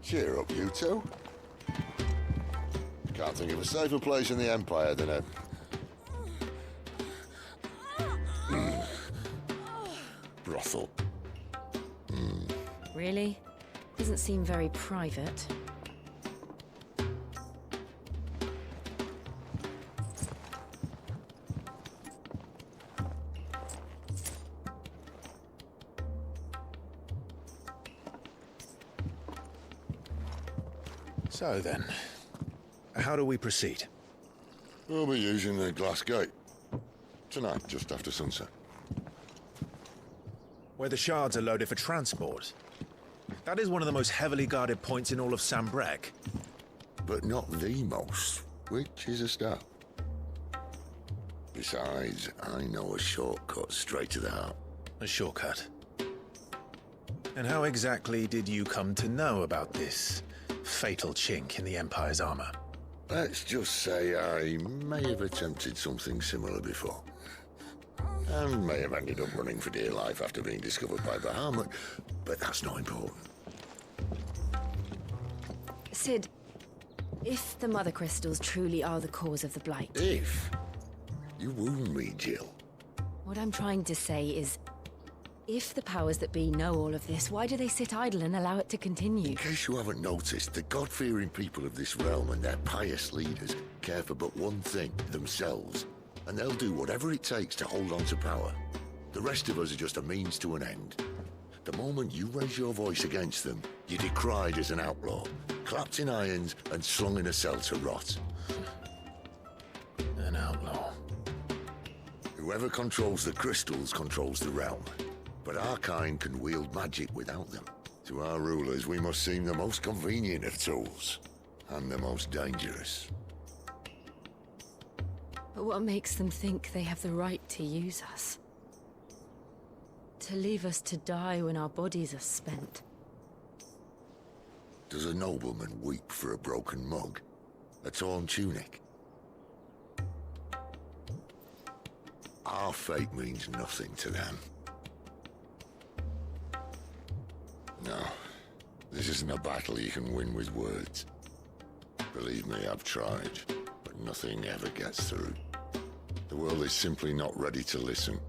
Cheer up, you two. Can't think of a safer place in the Empire than a... brothel. Really? Doesn't seem very private. So then, how do we proceed? We'll be using the glass gate. Tonight, just after sunset. Where the shards are loaded for transport. That is one of the most heavily guarded points in all of Sambrek. But not the most, which is a start. Besides, I know a shortcut straight to the heart. A shortcut. And how exactly did you come to know about this fatal chink in the Empire's armor? Let's just say I may have attempted something similar before. And may have ended up running for dear life after being discovered by Bahamut, but that's not important. Sid, if the Mother Crystals truly are the cause of the Blight... If? You wound me, Jill. What I'm trying to say is, if the powers that be know all of this, why do they sit idle and allow it to continue? In case you haven't noticed, the God-fearing people of this realm and their pious leaders care for but one thing, themselves. And they'll do whatever it takes to hold on to power. The rest of us are just a means to an end. The moment you raise your voice against them, you're decried as an outlaw, clapped in irons and slung in a cell to rot. An outlaw. Whoever controls the crystals controls the realm. But our kind can wield magic without them. To our rulers, we must seem the most convenient of tools, and the most dangerous. But what makes them think they have the right to use us? To leave us to die when our bodies are spent? Does a nobleman weep for a broken mug? A torn tunic? Our fate means nothing to them. No, this isn't a battle you can win with words. Believe me, I've tried, but nothing ever gets through. The world is simply not ready to listen.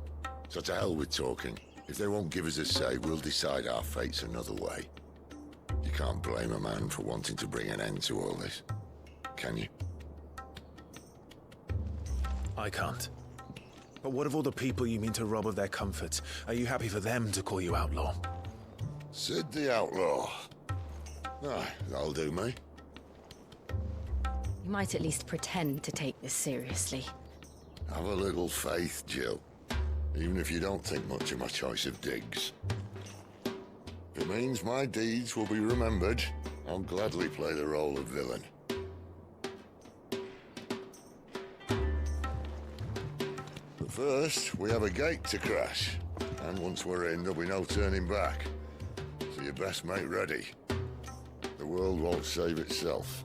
So to hell with talking. If they won't give us a say, we'll decide our fates another way. You can't blame a man for wanting to bring an end to all this, can you? I can't. But what of all the people you mean to rob of their comforts? Are you happy for them to call you outlaw? Sid the Outlaw. Ah, that'll do me. You might at least pretend to take this seriously. Have a little faith, Jill. Even if you don't think much of my choice of digs. If it means my deeds will be remembered, I'll gladly play the role of villain. But first, we have a gate to crash. And once we're in, there'll be no turning back. So you best make ready. The world won't save itself.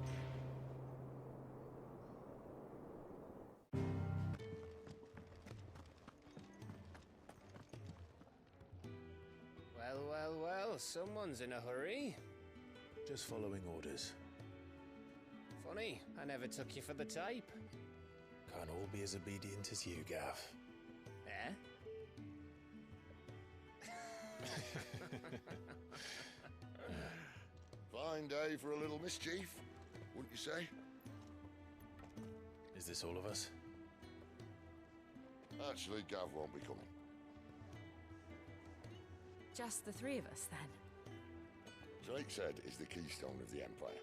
Well, someone's in a hurry. Just following orders. Funny, I never took you for the type. Can't all be as obedient as you, Gav. Eh? Fine day for a little mischief, wouldn't you say? Is this all of us? Actually, Gav won't be coming. Just the three of us, then? Drake's Head is the keystone of the Empire.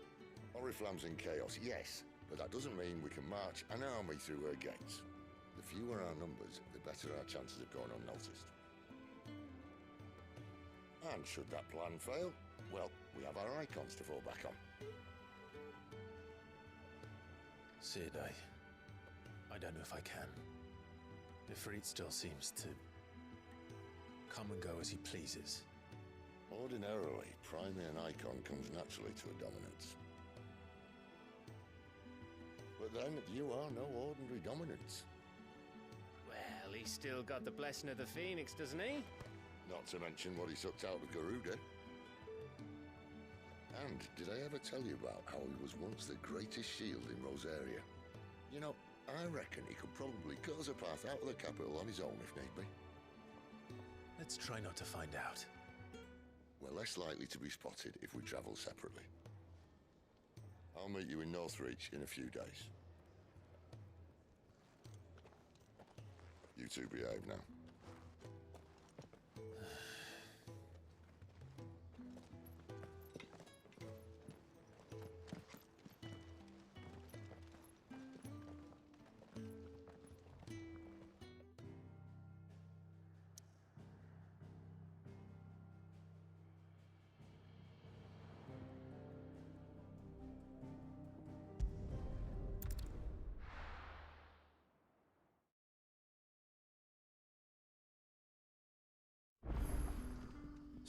Oriflamme's in chaos, yes, but that doesn't mean we can march an army through her gates. The fewer our numbers, the better our chances of going unnoticed. And should that plan fail, well, we have our icons to fall back on. Sid, I don't know if I can. Ifrit still seems to come and go as he pleases. Ordinarily, priming an icon comes naturally to a dominance. But then, you are no ordinary dominance. Well, he's still got the blessing of the Phoenix, doesn't he? Not to mention what he sucked out of Garuda. And did I ever tell you about how he was once the greatest shield in Rosaria? You know, I reckon he could probably cut us a path out of the capital on his own if need be. Let's try not to find out. We're less likely to be spotted if we travel separately. I'll meet you in Northreach in a few days. You two behave now.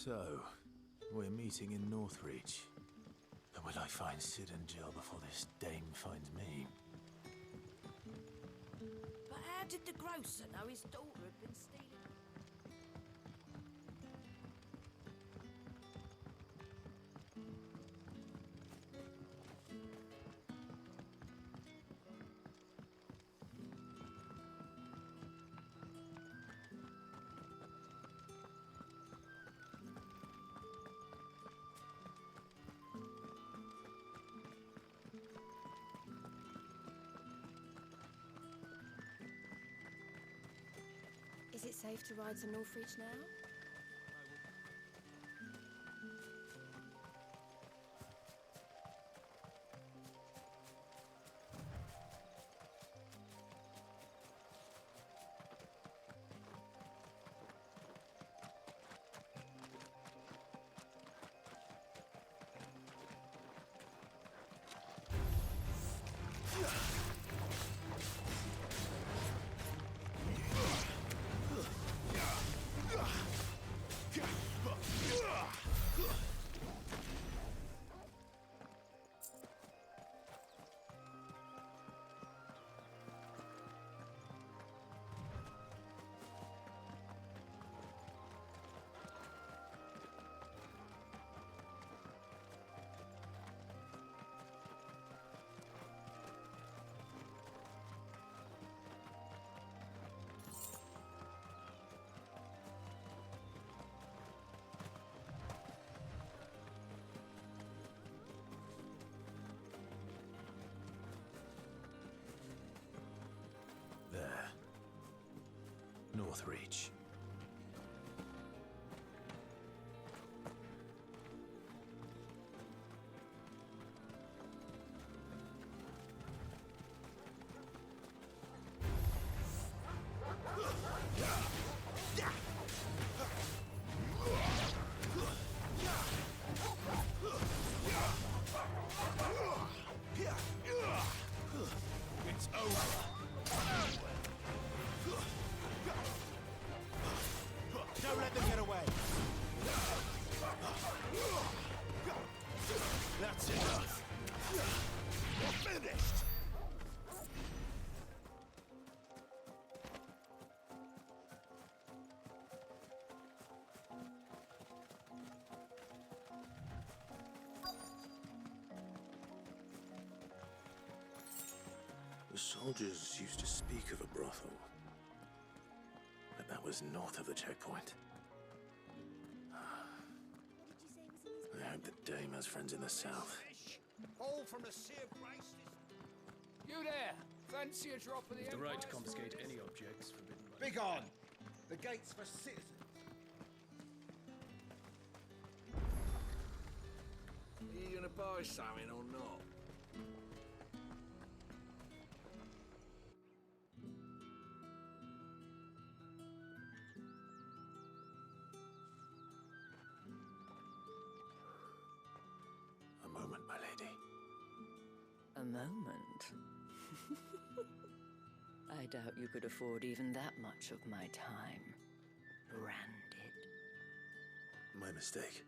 So, we're meeting in Northreach. But will I find Sid and Jill before this dame finds me? But how did the grocer know his daughter had been stealing? Is it safe to ride to Northreach now? There. Northreach. It's over. Don't let them get away. That's enough. We're finished. The soldiers used to speak of a brothel, but that was north of the checkpoint. I hope the dame has friends in the south. All from the Sea of Grace. You there! Fancy a drop of the The right to Empire's confiscate finest? any objects forbidden by... Begone! The gate's for citizens. Are you gonna buy something or not? A moment, my lady. A moment? I doubt you could afford even that much of my time. Branded. My mistake.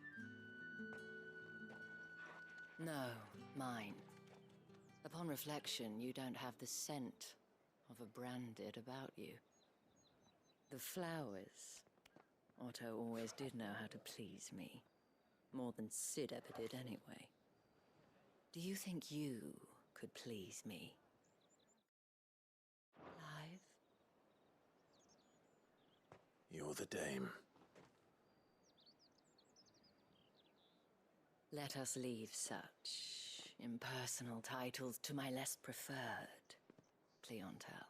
No, mine. Upon reflection, you don't have the scent of a branded about you. The flowers. Otto always did know how to please me. More than Sid ever did anyway. Do you think you could please me? Live? You're the dame. Let us leave such impersonal titles to my less preferred clientele.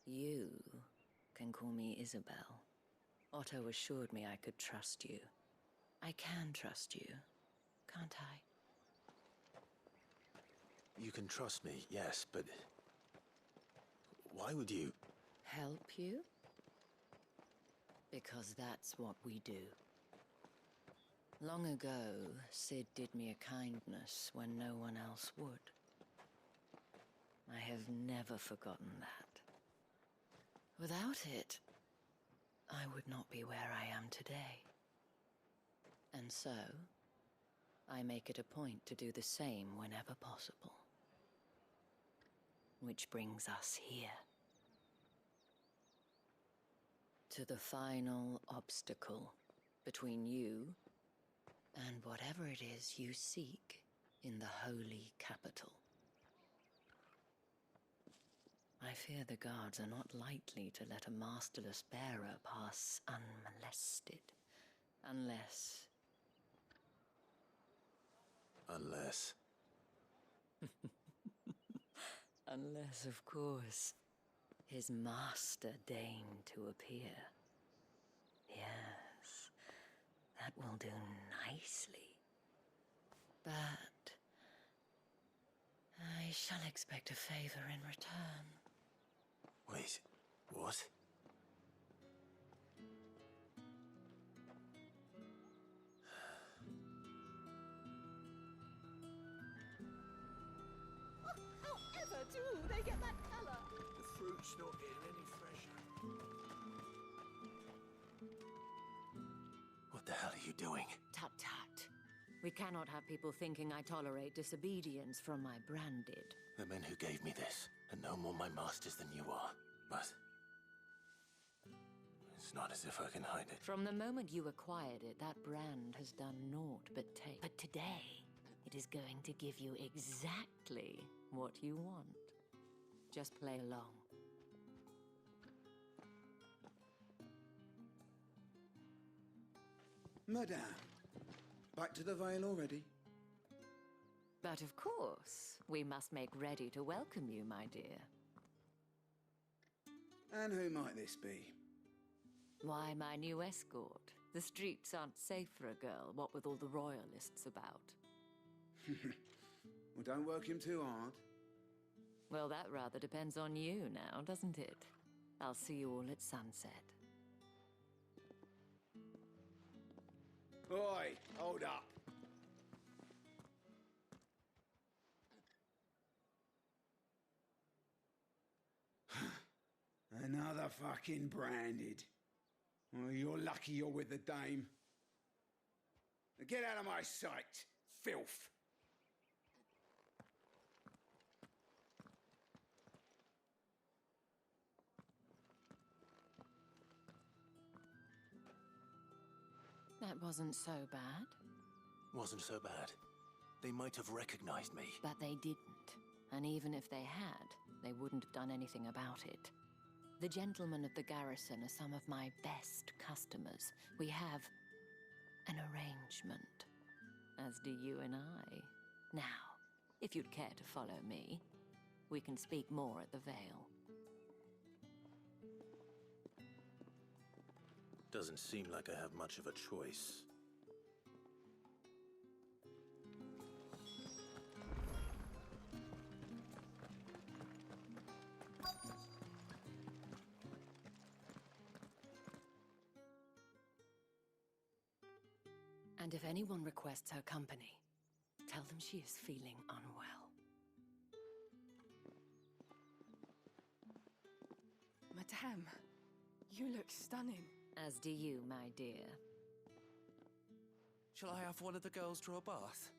You can call me Isabel. Otto assured me I could trust you. I can trust you, can't I? You can trust me, yes, but... why would you... Help you? Because that's what we do. Long ago, Sid did me a kindness when no one else would. I have never forgotten that. Without it, I would not be where I am today. And so, I make it a point to do the same whenever possible. Which brings us here. To the final obstacle between you and whatever it is you seek in the holy capital. I fear the guards are not likely to let a masterless bearer pass unmolested. Unless... Unless... Unless, of course, his master deigned to appear. Yes, that will do nicely. But I shall expect a favor in return. Wait, what? However do they get that color? The fruit's not getting any fresher. What the hell are you doing? Tut tut. We cannot have people thinking I tolerate disobedience from my branded. The men who gave me this are no more my masters than you are. But... it's not as if I can hide it. From the moment you acquired it, that brand has done naught but take. But today, it is going to give you exactly what you want. Just play along. Madame, back to the Vale already? But of course, we must make ready to welcome you, my dear. And who might this be? Why, my new escort. The streets aren't safe for a girl, what with all the royalists about. Well, don't work him too hard. Well, that rather depends on you now, doesn't it? I'll see you all at sunset. Oi, hold up. Another fucking branded. Well, you're lucky you're with the dame. Now get out of my sight, filth. That wasn't so bad. Wasn't so bad. They might have recognized me. But they didn't. And even if they had, they wouldn't have done anything about it. The gentlemen of the garrison are some of my best customers. We have an arrangement, as do you and I. Now, if you'd care to follow me, we can speak more at the Vale. Doesn't seem like I have much of a choice. And if anyone requests her company, tell them she is feeling unwell. Madame, you look stunning. As do you, my dear. Shall I have one of the girls draw a bath?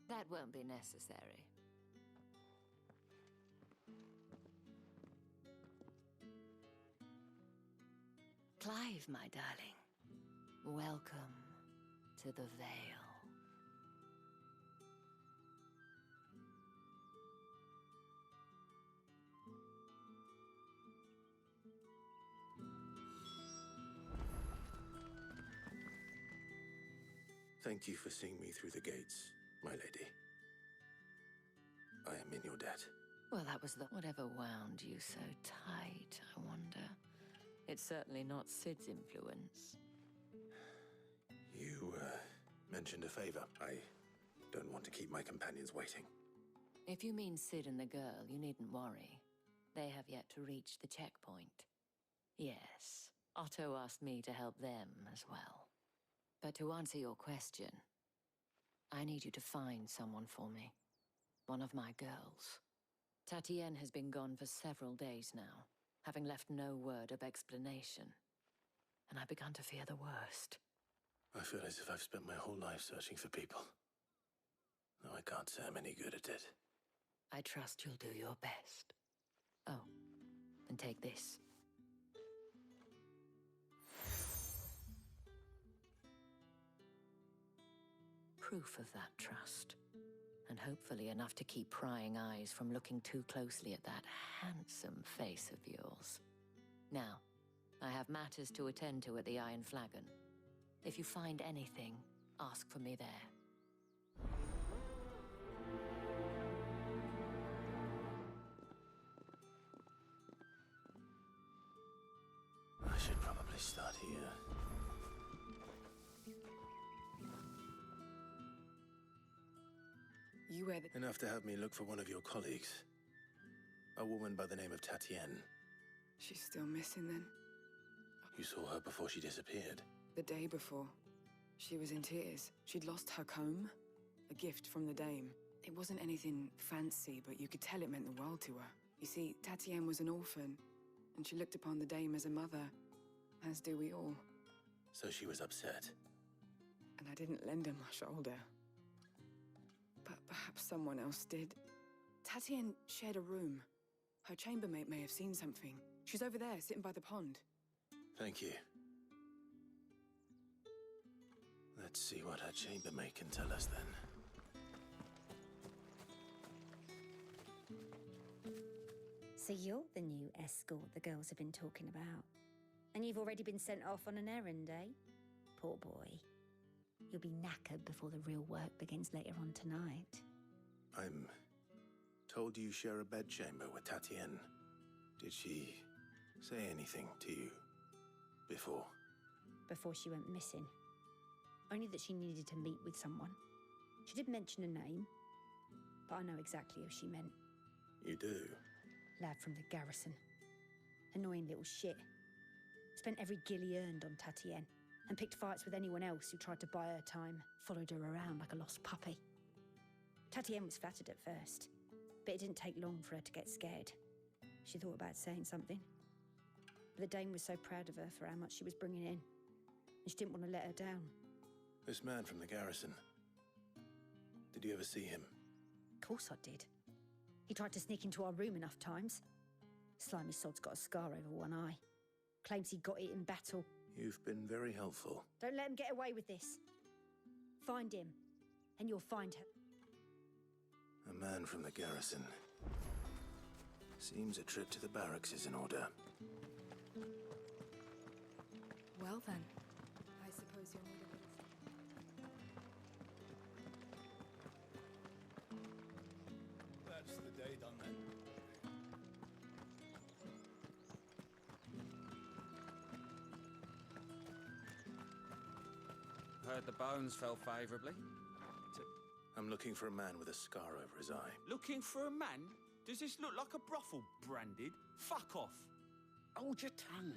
That won't be necessary. Clive, my darling. Welcome to the Vale. Thank you for seeing me through the gates, my lady. I am in your debt. Well, that was whatever wound you so tight, I wonder. It's certainly not Sid's influence. You, mentioned a favor. I don't want to keep my companions waiting. If you mean Sid and the girl, you needn't worry. They have yet to reach the checkpoint. Yes, Otto asked me to help them as well. But to answer your question, I need you to find someone for me. One of my girls. Tatienne has been gone for several days now, having left no word of explanation. And I've begun to fear the worst. I feel as if I've spent my whole life searching for people. Though I can't say I'm any good at it. I trust you'll do your best. Oh, and take this. Proof of that trust. And hopefully enough to keep prying eyes from looking too closely at that handsome face of yours. Now, I have matters to attend to at the Iron Flagon. If you find anything, ask for me there. I should probably start here. You wear the... Enough to have me look for one of your colleagues. A woman by the name of Tatienne. She's still missing then? You saw her before she disappeared. The day before. She was in tears. She'd lost her comb. A gift from the dame. It wasn't anything fancy, but you could tell it meant the world to her. You see, Tatienne was an orphan, and she looked upon the dame as a mother, as do we all. So she was upset. And I didn't lend her my shoulder. But perhaps someone else did. Tatienne shared a room. Her chambermaid may have seen something. She's over there, sitting by the pond. Thank you. Let's see what her chambermaid can tell us then. So you're the new escort the girls have been talking about. And you've already been sent off on an errand, eh? Poor boy. You'll be knackered before the real work begins later on tonight. I'm told you share a bedchamber with Tatienne. Did she say anything to you before? Before she went missing. Only that she needed to meet with someone. She did mention a name, but I know exactly who she meant. You do? Lad from the garrison. Annoying little shit. Spent every guil he earned on Tatienne, and picked fights with anyone else who tried to buy her time, followed her around like a lost puppy. Tatienne was flattered at first, but it didn't take long for her to get scared. She thought about saying something. But the dame was so proud of her for how much she was bringing in, and she didn't want to let her down. This man from the garrison. Did you ever see him? Of course I did. He tried to sneak into our room enough times. Slimy sod's got a scar over one eye. Claims he got it in battle. You've been very helpful. Don't let him get away with this. Find him, and you'll find her. A man from the garrison. Seems a trip to the barracks is in order. Well then, I suppose you'll need a bit. That's the day done then. Heard the bones fell favourably. I'm looking for a man with a scar over his eye. Looking for a man? Does this look like a brothel branded? Fuck off! Hold your tongue.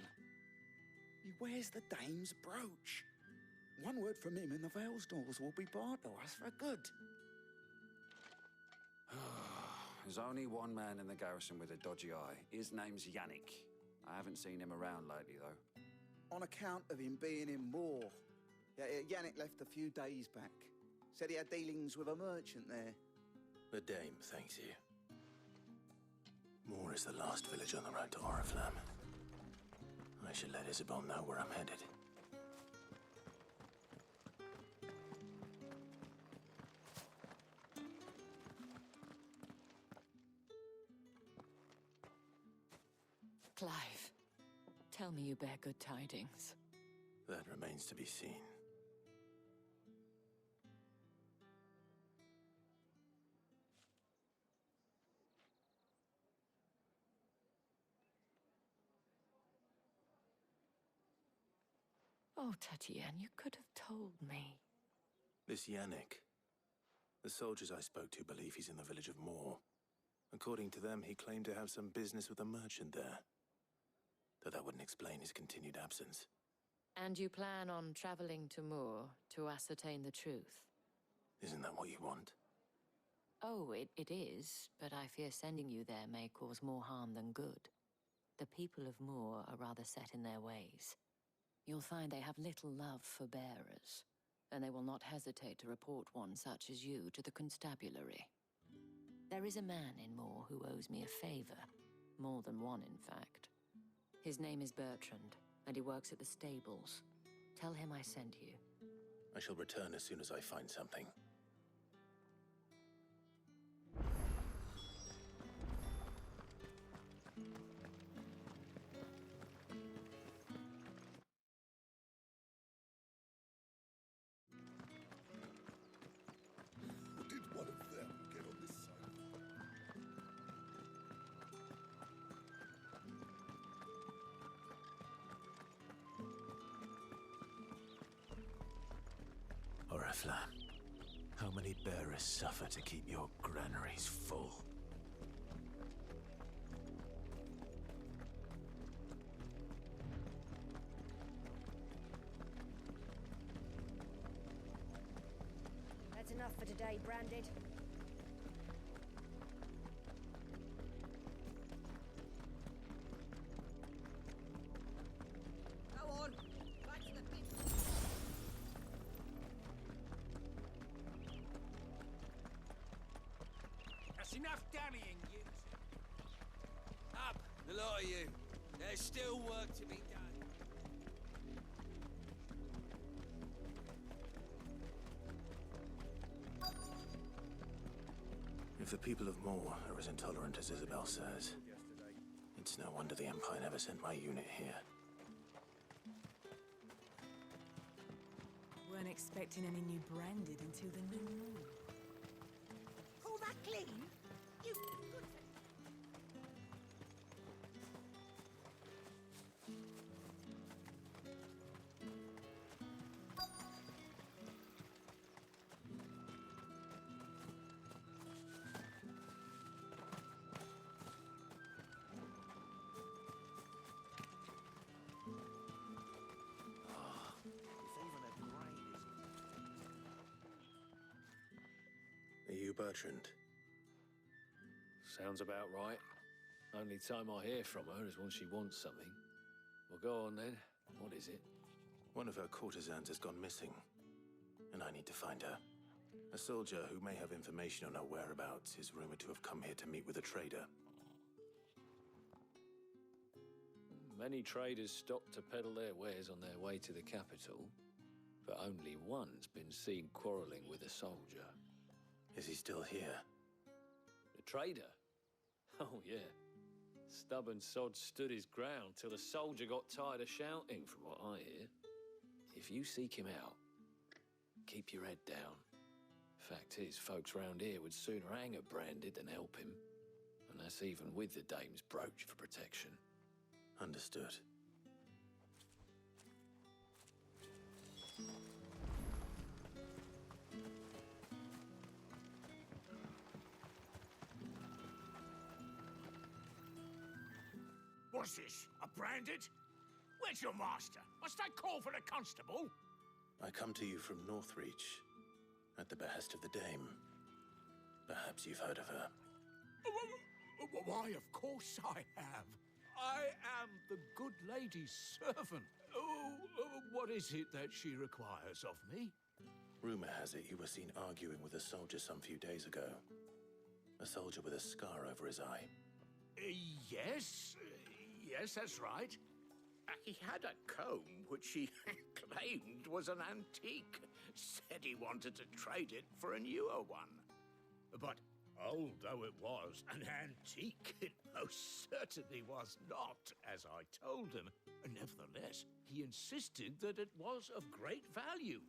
He wears the dame's brooch. One word from him and the Vale's doors will be barred to us for good. There's only one man in the garrison with a dodgy eye. His name's Yannick. I haven't seen him around lately, though. On account of him being in war. Yannick left a few days back. Said he had dealings with a merchant there. The dame thanks you. Moor is the last village on the road to Oriflamme. I I should let Isabel know where I'm headed. Clive, tell me you bear good tidings. That remains to be seen. Oh, Tatienne, you could have told me. This Yannick. The soldiers I spoke to believe he's in the village of Moor. According to them, he claimed to have some business with a merchant there. Though that wouldn't explain his continued absence. And you plan on traveling to Moor to ascertain the truth? Isn't that what you want? Oh, it is, but I fear sending you there may cause more harm than good. The people of Moor are rather set in their ways. You'll find they have little love for bearers, and they will not hesitate to report one such as you to the constabulary. There is a man in Moor who owes me a favor. More than one, in fact. His name is Bertrand, and he works at the stables. Tell him I sent you. I shall return as soon as I find something. Did one of them get on this side? Oriflamme, how many bearers suffer to keep your granaries full? That's enough for today, Branded. Go on. Back to the pit. That's enough dallying, you. Up, the lot of you. There's still work to be done. If the people of Moor are as intolerant as Isabel says, it's no wonder the Empire never sent my unit here. Weren't expecting any new Branded until the new moon. Pull that clean. You good Are you Bertrand? Sounds about right. Only time I hear from her is when she wants something. Well, go on then. What is it? One of her courtesans has gone missing, and I need to find her. A soldier who may have information on her whereabouts is rumored to have come here to meet with a trader. Many traders stop to peddle their wares on their way to the capital, but only one's been seen quarreling with a soldier. Is he still here? The trader? Oh, yeah. Stubborn sod stood his ground till the soldier got tired of shouting, from what I hear. If you seek him out, keep your head down. Fact is, folks round here would sooner hang a Branded than help him. And that's even with the dame's brooch for protection. Understood. What's this? A Branded? Where's your master? Must I call for the constable? I come to you from Northreach, at the behest of the dame. Perhaps you've heard of her. Why, of course I have. I am the good lady's servant. What is it that she requires of me? Rumor has it you were seen arguing with a soldier some few days ago. A soldier with a scar over his eye. Yes, yes, that's right. He had a comb which he claimed was an antique. Said he wanted to trade it for a newer one. But old though it was, an antique it most certainly was not, as I told him. Nevertheless, he insisted that it was of great value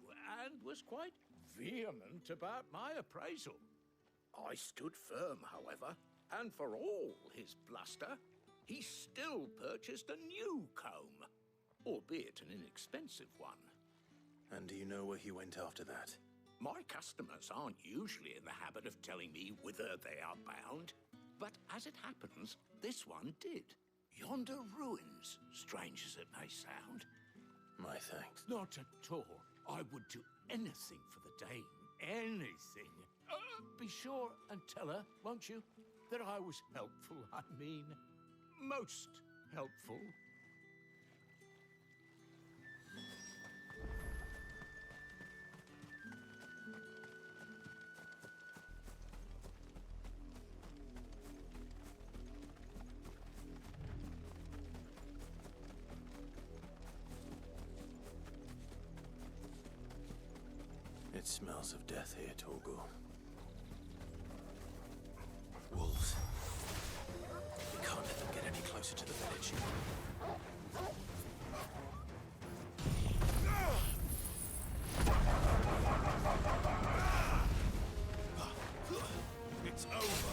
and was quite vehement about my appraisal. I stood firm, however, and for all his bluster, he still purchased a new comb, albeit an inexpensive one. And do you know where he went after that? My customers aren't usually in the habit of telling me whither they are bound, but as it happens, this one did. Yonder ruins, strange as it may sound. My thanks. Not at all. I would do anything for the dame. Anything. Be sure and tell her, won't you, that I was helpful. I mean, most helpful. It smells of death here, Torgal. Wolves. We can't let them get any closer to the village. It's over.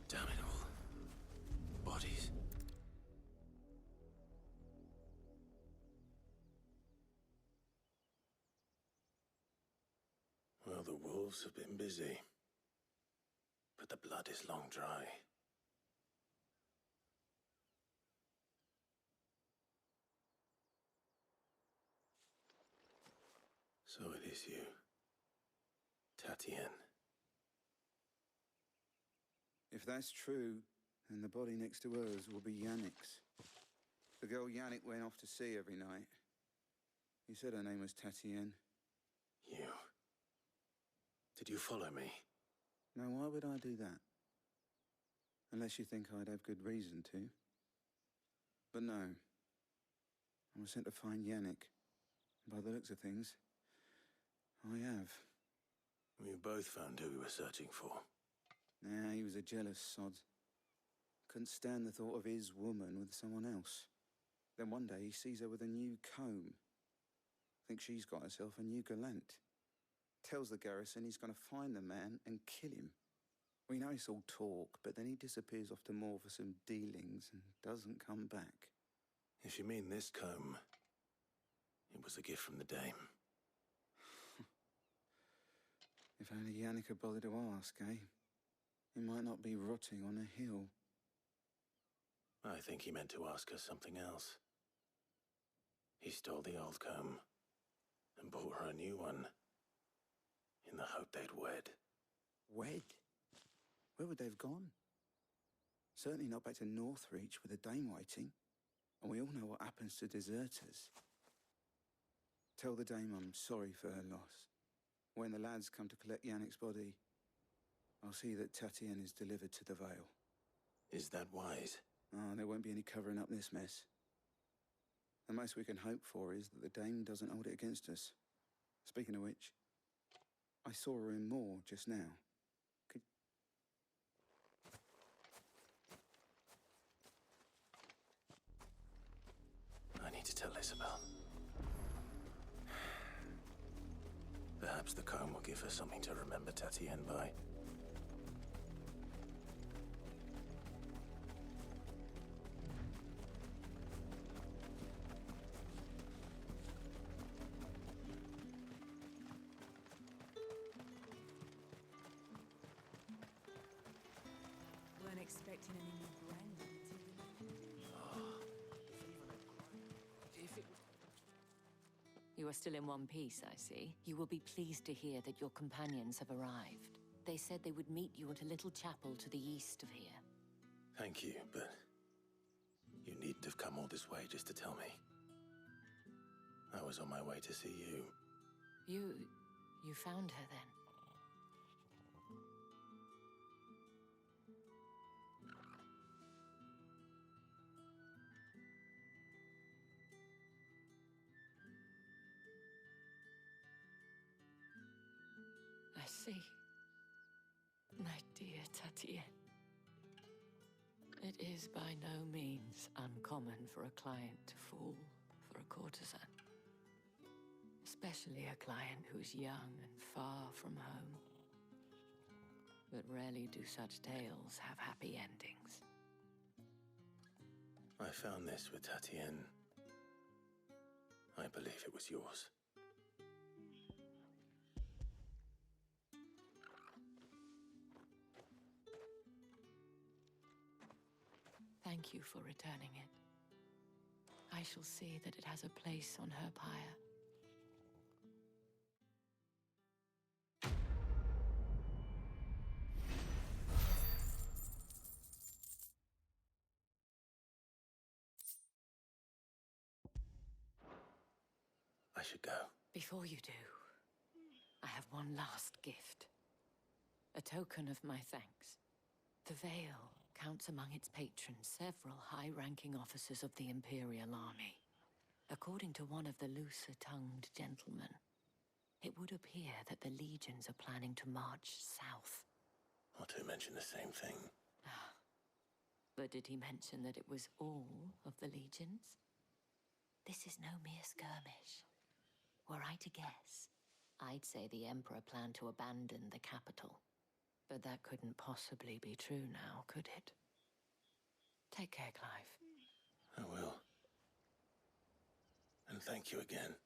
Damn it all. Bodies. Well, the wolves have been busy. But the blood is long dry. So it is you, Tatienne. If that's true, then the body next to hers will be Yannick's. The girl Yannick went off to see every night. He said her name was Tatienne. You. Did you follow me? Now, why would I do that? Unless you think I'd have good reason to. But no. I was sent to find Yannick. By the looks of things, I have. We both found who we were searching for. Nah, he was a jealous sod. Couldn't stand the thought of his woman with someone else. Then one day he sees her with a new comb. Thinks she's got herself a new gallant. Tells the garrison he's going to find the man and kill him. We know it's all talk, but then he disappears off to Moor for some dealings and doesn't come back. If you mean this comb, it was a gift from the dame. If only Yannick had bothered to ask, eh? He might not be rotting on a hill. I think he meant to ask her something else. He stole the old comb and bought her a new one in the hope they'd wed. Wed? Where would they have gone? Certainly not back to Northreach with a dame waiting. And we all know what happens to deserters. Tell the dame I'm sorry for her loss. When the lads come to collect Yannick's body, I'll see that Tatienne is delivered to the Vale. Is that wise? Oh, there won't be any covering up this mess. The most we can hope for is that the dame doesn't hold it against us. Speaking of which, I saw her in Moor just now. I need to tell Isabel. Perhaps the comb will give her something to remember Tatienne by. You are still in one piece, I see. You will be pleased to hear that your companions have arrived. They said they would meet you at a little chapel to the east of here. Thank you, but you needn't have come all this way just to tell me. I was on my way to see you. You found her then? I see. My dear Tatienne. It is by no means uncommon for a client to fall for a courtesan. Especially a client who's young and far from home. But rarely do such tales have happy endings. I found this with Tatienne. I believe it was yours. Thank you for returning it. I shall see that it has a place on her pyre. I should go. Before you do, I have one last gift. A token of my thanks. The Veil counts among its patrons several high-ranking officers of the Imperial Army. According to one of the looser-tongued gentlemen, it would appear that the legions are planning to march south. Not to mention the same thing. But did he mention that it was all of the legions? This is no mere skirmish. Were I to guess, I'd say the Emperor planned to abandon the capital. But that couldn't possibly be true now, could it? Take care, Clive. I will. And thank you again.